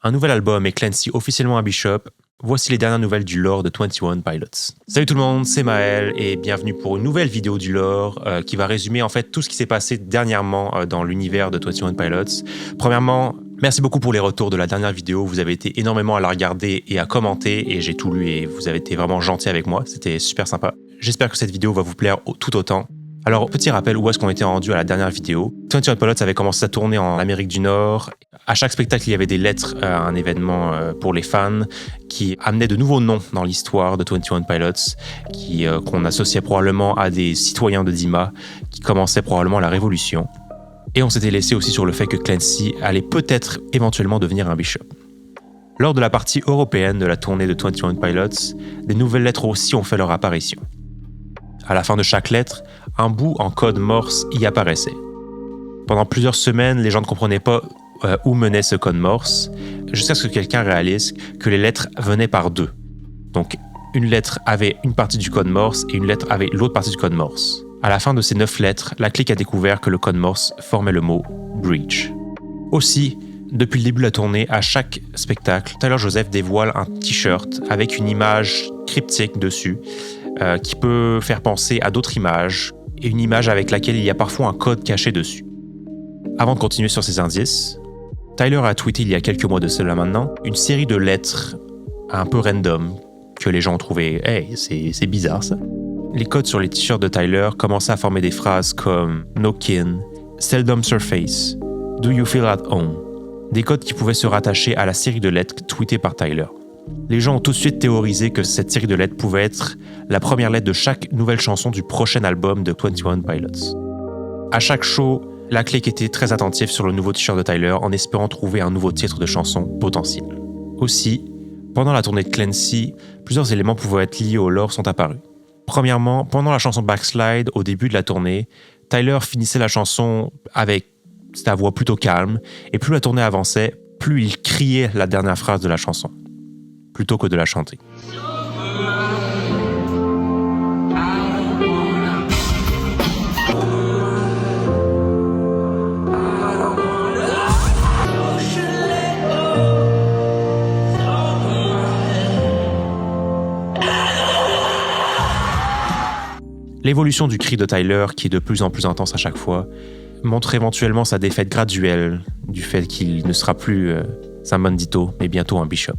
Un nouvel album et Clancy officiellement à Bishop. Voici les dernières nouvelles du lore de 21 Pilots. Salut tout le monde, c'est Maël et bienvenue pour une nouvelle vidéo du lore qui va résumer en fait tout ce qui s'est passé dernièrement dans l'univers de 21 Pilots. Premièrement, merci beaucoup pour les retours de la dernière vidéo. Vous avez été énormément à la regarder et à commenter et j'ai tout lu et vous avez été vraiment gentils avec moi. C'était super sympa. J'espère que cette vidéo va vous plaire tout autant. Alors, petit rappel, où est-ce qu'on était rendu à la dernière vidéo. 21 Pilots avait commencé à tourner en Amérique du Nord. À chaque spectacle, il y avait des lettres à un événement pour les fans qui amenaient de nouveaux noms dans l'histoire de 21 Pilots, qu'on associait probablement à des citoyens de Dima qui commençaient probablement la révolution. Et on s'était laissé aussi sur le fait que Clancy allait peut-être éventuellement devenir un bishop. Lors de la partie européenne de la tournée de 21 Pilots, des nouvelles lettres aussi ont fait leur apparition. À la fin de chaque lettre, un bout en code Morse y apparaissait. Pendant plusieurs semaines, les gens ne comprenaient pas où menait ce code Morse, jusqu'à ce que quelqu'un réalise que les lettres venaient par deux. Donc, une lettre avait une partie du code Morse et une lettre avait l'autre partie du code Morse. À la fin de ces 9 lettres, la clique a découvert que le code Morse formait le mot « Breach ». Aussi, depuis le début de la tournée, à chaque spectacle, Tyler Joseph dévoile un t-shirt avec une image cryptique dessus, qui peut faire penser à d'autres images, et une image avec laquelle il y a parfois un code caché dessus. Avant de continuer sur ces indices, Tyler a tweeté il y a quelques mois de cela maintenant une série de lettres un peu random que les gens ont trouvé « Hey, c'est bizarre ça ». Les codes sur les t-shirts de Tyler commençaient à former des phrases comme « No kin »,« Seldom surface »,« Do you feel at home », des codes qui pouvaient se rattacher à la série de lettres tweetées par Tyler. Les gens ont tout de suite théorisé que cette série de lettres pouvait être la première lettre de chaque nouvelle chanson du prochain album de 21 Pilots. À chaque show, la clique était très attentive sur le nouveau t-shirt de Tyler en espérant trouver un nouveau titre de chanson potentiel. Aussi, pendant la tournée de Clancy, plusieurs éléments pouvant être liés au lore sont apparus. Premièrement, pendant la chanson Backslide, au début de la tournée, Tyler finissait la chanson avec sa voix plutôt calme, et plus la tournée avançait, plus il criait la dernière phrase de la chanson, plutôt que de la chanter. L'évolution du cri de Tyler, qui est de plus en plus intense à chaque fois, montre éventuellement sa défaite graduelle du fait qu'il ne sera plus un bandito, mais bientôt un bishop.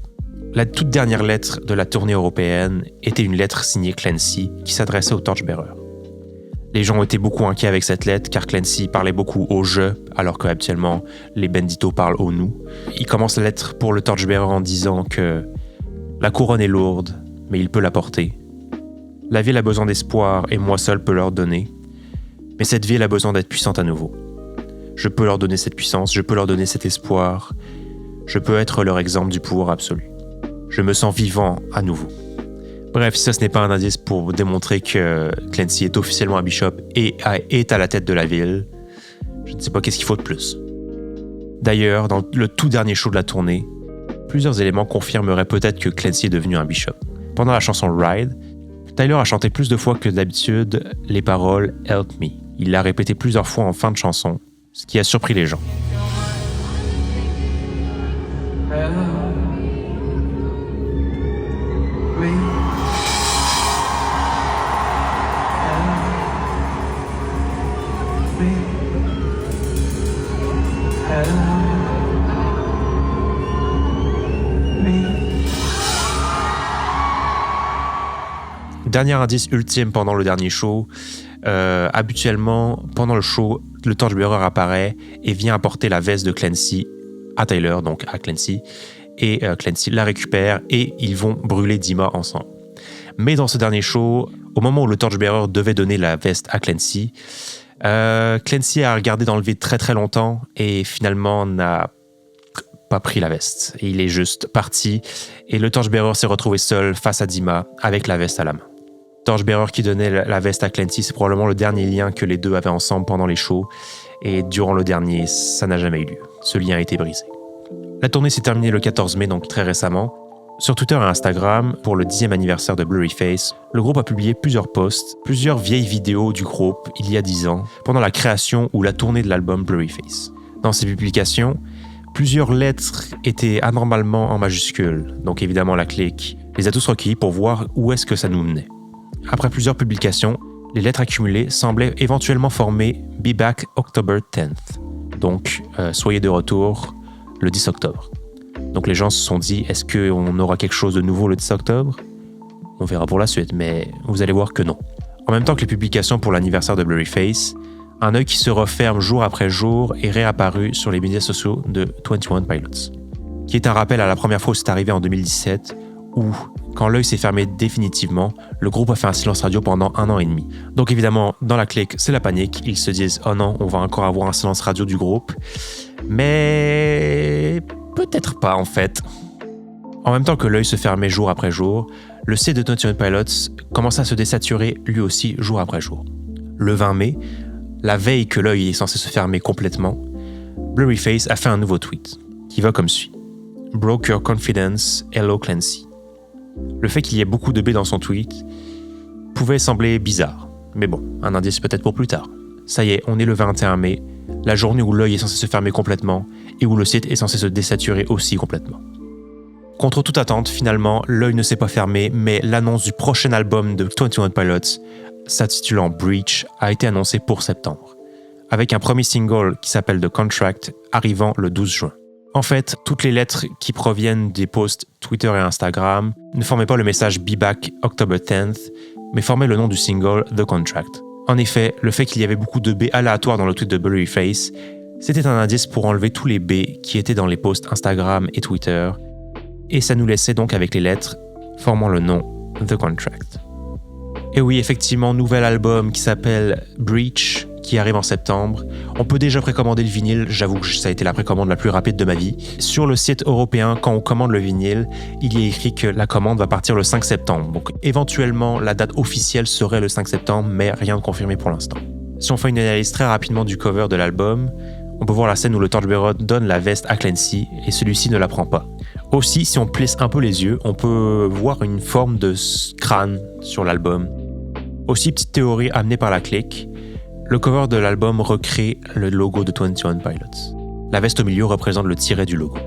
La toute dernière lettre de la tournée européenne était une lettre signée Clancy qui s'adressait au Torchbearer. Les gens étaient beaucoup inquiets avec cette lettre car Clancy parlait beaucoup au « je » alors qu'habituellement les banditos parlent au « nous ». Il commence la lettre pour le Torchbearer en disant que « La couronne est lourde, mais il peut la porter. La ville a besoin d'espoir et moi seul peux leur donner. Mais cette ville a besoin d'être puissante à nouveau. Je peux leur donner cette puissance, je peux leur donner cet espoir. Je peux être leur exemple du pouvoir absolu. Je me sens vivant à nouveau. » Bref, si ce n'est pas un indice pour démontrer que Clancy est officiellement un bishop et est à la tête de la ville, je ne sais pas qu'est-ce qu'il faut de plus. D'ailleurs, dans le tout dernier show de la tournée, plusieurs éléments confirmeraient peut-être que Clancy est devenu un bishop. Pendant la chanson Ride, Tyler a chanté plus de fois que d'habitude les paroles « Help me ». Il l'a répété plusieurs fois en fin de chanson, ce qui a surpris les gens. Dernier indice ultime pendant le dernier show, habituellement, pendant le show, le Torchbearer apparaît et vient apporter la veste de Clancy à Tyler, donc à Clancy, et Clancy la récupère et ils vont brûler Dima ensemble. Mais dans ce dernier show, au moment où le Torchbearer devait donner la veste à Clancy, Clancy a regardé dans le vide très très longtemps et finalement n'a pas pris la veste. Et il est juste parti et le Torchbearer s'est retrouvé seul face à Dima avec la veste à la main. Torchbearer qui donnait la veste à Clancy, c'est probablement le dernier lien que les deux avaient ensemble pendant les shows. Et durant le dernier, ça n'a jamais eu lieu. Ce lien a été brisé. La tournée s'est terminée le 14 mai, donc très récemment. Sur Twitter et Instagram, pour le 10e anniversaire de Blurryface, le groupe a publié plusieurs posts, plusieurs vieilles vidéos du groupe il y a 10 ans, pendant la création ou la tournée de l'album Blurryface. Dans ces publications, Plusieurs lettres étaient anormalement en majuscules, donc évidemment la clique les a tous recueillis pour voir où est-ce que ça nous menait. Après plusieurs publications, les lettres accumulées semblaient éventuellement former Be Back October 10th, donc soyez de retour le 10 octobre. Donc les gens se sont dit, est-ce qu'on aura quelque chose de nouveau le 10 octobre? On verra pour la suite, mais vous allez voir que non. En même temps que les publications pour l'anniversaire de Blurryface, un œil qui se referme jour après jour est réapparu sur les médias sociaux de 21 Pilots, qui est un rappel à la première fois où c'est arrivé en 2017, où, quand l'œil s'est fermé définitivement, le groupe a fait un silence radio pendant 1 an et demi. Donc évidemment, dans la clique, c'est la panique. Ils se disent « Oh non, on va encore avoir un silence radio du groupe. » Mais peut-être pas en fait. En même temps que l'œil se fermait jour après jour, le site de 21 Pilots commençait à se désaturer lui aussi jour après jour. Le 20 mai, la veille que l'œil est censé se fermer complètement, Blurryface a fait un nouveau tweet qui va comme suit. « Broke your confidence, hello Clancy ». Le fait qu'il y ait beaucoup de B dans son tweet pouvait sembler bizarre, mais bon, un indice peut-être pour plus tard. Ça y est, on est le 21 mai, la journée où l'œil est censé se fermer complètement et où le site est censé se désaturer aussi complètement. Contre toute attente, finalement, l'œil ne s'est pas fermé, mais l'annonce du prochain album de 21 Pilots, s'intitulant Breach, a été annoncée pour septembre, avec un premier single qui s'appelle The Contract, arrivant le 12 juin. En fait, toutes les lettres qui proviennent des posts Twitter et Instagram ne formaient pas le message Be Back October 10th, mais formaient le nom du single The Contract. En effet, le fait qu'il y avait beaucoup de B aléatoires dans le tweet de Blurryface, c'était un indice pour enlever tous les B qui étaient dans les posts Instagram et Twitter, et ça nous laissait donc avec les lettres formant le nom The Contract. Et oui, effectivement, nouvel album qui s'appelle Breach, qui arrive en septembre. On peut déjà précommander le vinyle, j'avoue que ça a été la précommande la plus rapide de ma vie. Sur le site européen, quand on commande le vinyle, il y est écrit que la commande va partir le 5 septembre. Donc éventuellement, la date officielle serait le 5 septembre, mais rien de confirmé pour l'instant. Si on fait une analyse très rapidement du cover de l'album, on peut voir la scène où le Torchbearer donne la veste à Clancy et celui-ci ne la prend pas. Aussi, si on plisse un peu les yeux, on peut voir une forme de crâne sur l'album. Aussi, petite théorie amenée par la clique, le cover de l'album recrée le logo de 21 Pilots. La veste au milieu représente le tiret du logo.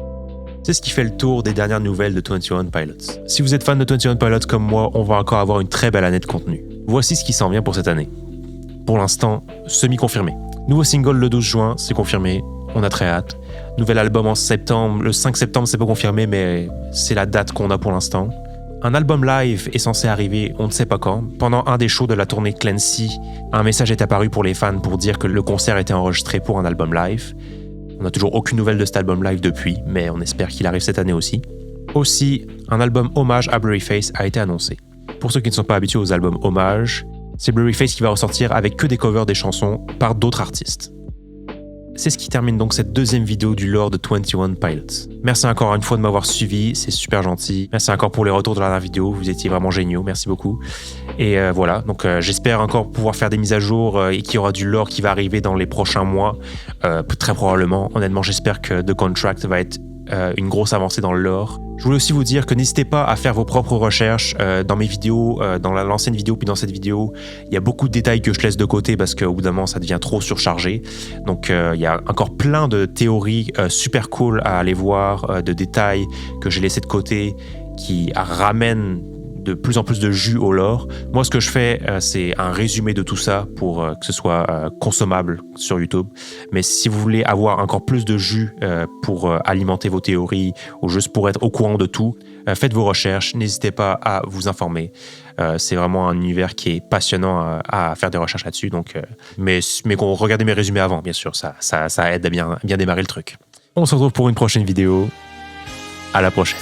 C'est ce qui fait le tour des dernières nouvelles de 21 Pilots. Si vous êtes fan de 21 Pilots comme moi, on va encore avoir une très belle année de contenu. Voici ce qui s'en vient pour cette année. Pour l'instant, semi-confirmé. Nouveau single le 12 juin, c'est confirmé, on a très hâte. Nouvel album en septembre, le 5 septembre c'est pas confirmé, mais c'est la date qu'on a pour l'instant. Un album live est censé arriver, on ne sait pas quand. Pendant un des shows de la tournée Clancy, un message est apparu pour les fans pour dire que le concert était enregistré pour un album live. On n'a toujours aucune nouvelle de cet album live depuis, mais on espère qu'il arrive cette année aussi. Aussi, un album hommage à Blurryface a été annoncé. Pour ceux qui ne sont pas habitués aux albums hommage, c'est Blurryface qui va ressortir avec que des covers des chansons par d'autres artistes. C'est ce qui termine donc cette deuxième vidéo du lore de 21 Pilots. Merci encore une fois de m'avoir suivi, c'est super gentil. Merci encore pour les retours de la dernière vidéo, vous étiez vraiment géniaux, merci beaucoup. Et voilà, donc j'espère encore pouvoir faire des mises à jour et qu'il y aura du lore qui va arriver dans les prochains mois, très probablement. Honnêtement, j'espère que The Contract va être une grosse avancée dans le lore. Je voulais aussi vous dire que n'hésitez pas à faire vos propres recherches dans mes vidéos, dans l'ancienne vidéo puis dans cette vidéo. Il y a beaucoup de détails que je laisse de côté parce qu'au bout d'un moment ça devient trop surchargé. Donc il y a encore plein de théories super cool à aller voir, de détails que j'ai laissés de côté qui ramènent de plus en plus de jus au lore. Moi, ce que je fais, c'est un résumé de tout ça pour que ce soit consommable sur YouTube. Mais si vous voulez avoir encore plus de jus pour alimenter vos théories ou juste pour être au courant de tout, faites vos recherches, n'hésitez pas à vous informer. C'est vraiment un univers qui est passionnant à faire des recherches là-dessus. Donc, mais regardez mes résumés avant, bien sûr, ça aide à bien démarrer le truc. On se retrouve pour une prochaine vidéo. À la prochaine.